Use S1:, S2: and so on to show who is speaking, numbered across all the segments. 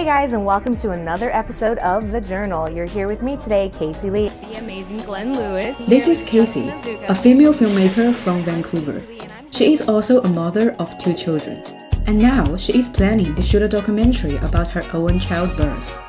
S1: Hey guys, and welcome to another episode of The Journal. You're here with me today, Casey Lee, the amazing Glenn Lewis.
S2: This is Casey, a female filmmaker from Vancouver. She is also a mother of 2 children, and now she is planning to shoot a documentary about her own childbirth.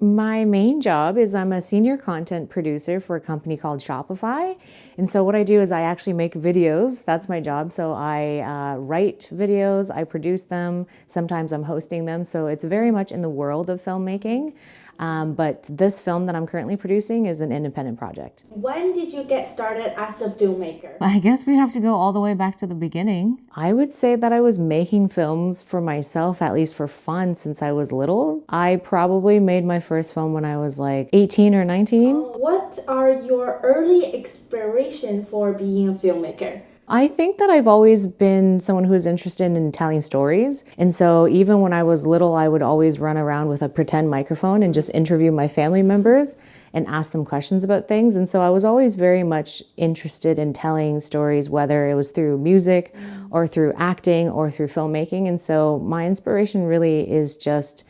S1: My main job is I'm a senior content producer for a company called Shopify. And so what I do is I actually make videos. That's my job. So I write videos, I produce them. Sometimes I'm hosting them. So it's very much in the world of filmmaking. But this film that I'm currently producing is an independent project.
S3: When did you get started as a filmmaker?
S1: I guess we have to go all the way back to the beginning. I would say that I was making films for myself, at least for fun, since I was little. I probably made my first film when I was like 18 or 19.
S3: What are your early inspirations for being a filmmaker?
S1: I think that I've always been someone who is interested in telling stories. And so even when I was little, I would always run around with a pretend microphone and just interview my family members and ask them questions about things. And so I was always very much interested in telling stories, whether it was through music or through acting or through filmmaking. And so my inspiration really is just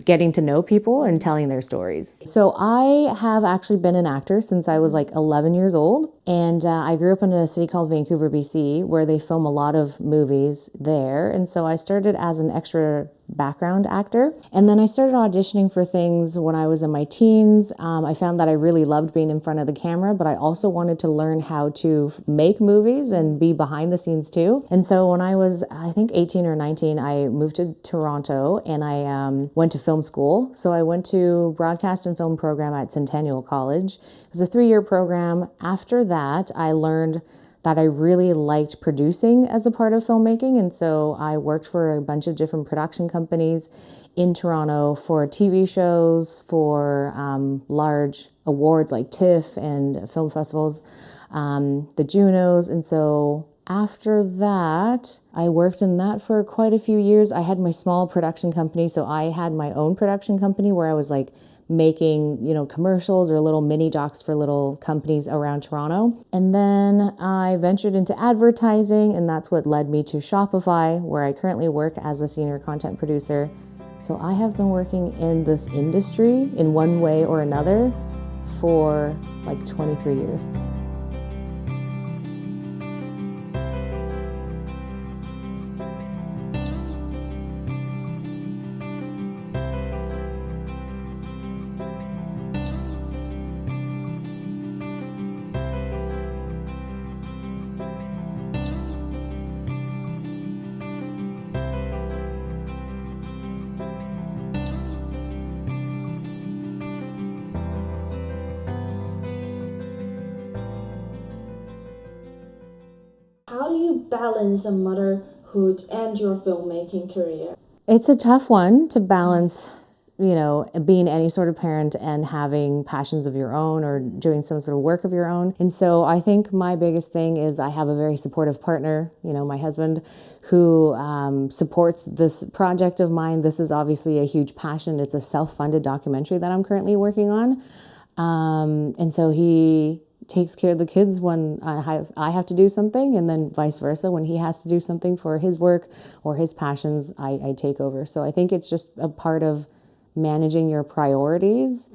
S1: getting to know people and telling their stories. So I have actually been an actor since I was like 11 years old. And I grew up in a city called Vancouver, BC, where they film a lot of movies there. And so I started as an extra background actor. And then I started auditioning for things when I was in my teens. I found that I really loved being in front of the camera, but I also wanted to learn how to make movies and be behind the scenes too. And so when I was, I think 18 or 19, I moved to Toronto and I went to film school. So I went to broadcast and film program at Centennial College. It was a 3-year program. After that, I learned that I really liked producing as a part of filmmaking. And so I worked for a bunch of different production companies in Toronto for TV shows, for large awards like TIFF and film festivals, the Junos. And so after that, I worked in that for quite a few years. I had my small production company. So I had my own production company where I was like making, commercials or little mini docs for little companies around Toronto. And then I ventured into advertising, and that's what led me to Shopify, where I currently work as a senior content producer. So I have been working in this industry in one way or another for like 23 years.
S3: How do you balance a motherhood and your filmmaking career?
S1: It's a tough one to balance, being any sort of parent and having passions of your own or doing some sort of work of your own. And so I think my biggest thing is I have a very supportive partner, my husband, who supports this project of mine. This is obviously a huge passion. It's a self-funded documentary that I'm currently working on. And so he takes care of the kids when I have to do something, and then vice versa. When he has to do something for his work or his passions, I take over. So I think it's just a part of managing your priorities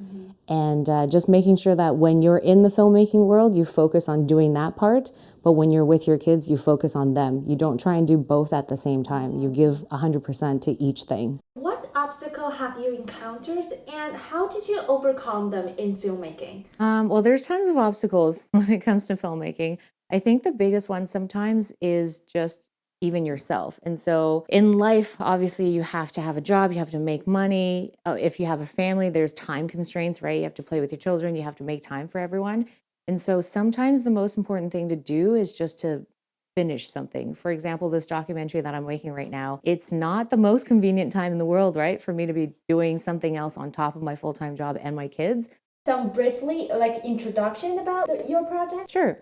S1: and just making sure that when you're in the filmmaking world, you focus on doing that part. But when you're with your kids, you focus on them. You don't try and do both at the same time. You give 100% to each thing.
S3: What obstacle have you encountered and how did you overcome them in filmmaking?
S1: Well, there's tons of obstacles when it comes to filmmaking. I think the biggest one sometimes is just even yourself. And so in life, obviously, you have to have a job, you have to make money. If you have a family, there's time constraints, right? You have to play with your children, you have to make time for everyone. And so sometimes the most important thing to do is just to finish something. For example, this documentary that I'm making right now, it's not the most convenient time in the world, right? For me to be doing something else on top of my full-time job and my kids.
S3: Some briefly, like introduction about your project?
S1: Sure.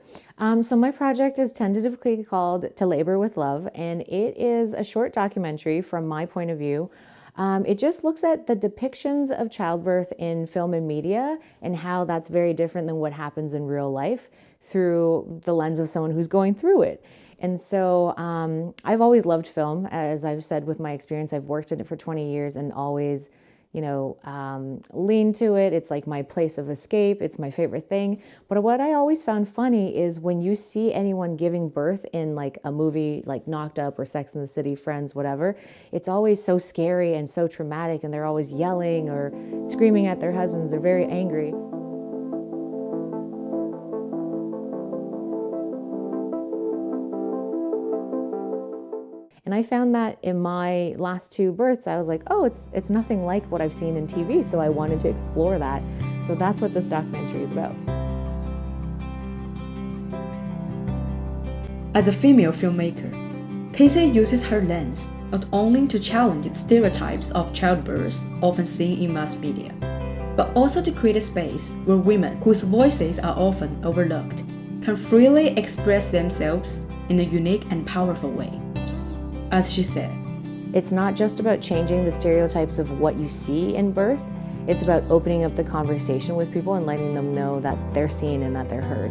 S1: So my project is tentatively called To Labor with Love, and it is a short documentary from my point of view. It just looks at the depictions of childbirth in film and media and how that's very different than what happens in real life through the lens of someone who's going through it. And so I've always loved film. As I've said with my experience, I've worked in it for 20 years and always, lean to it. It's like my place of escape. It's my favorite thing. But what I always found funny is when you see anyone giving birth in like a movie like Knocked Up or Sex and the City, Friends, whatever, it's always so scary and so traumatic, and they're always yelling or screaming at their husbands. They're very angry. And I found that in my last 2 births, I was like, oh, it's nothing like what I've seen in TV, so I wanted to explore that. So that's what this documentary is about.
S2: As a female filmmaker, Casey uses her lens not only to challenge the stereotypes of childbirth often seen in mass media, but also to create a space where women whose voices are often overlooked can freely express themselves in a unique and powerful way. As she said,
S1: it's not just about changing the stereotypes of what you see in birth, it's about opening up the conversation with people and letting them know that they're seen and that they're heard.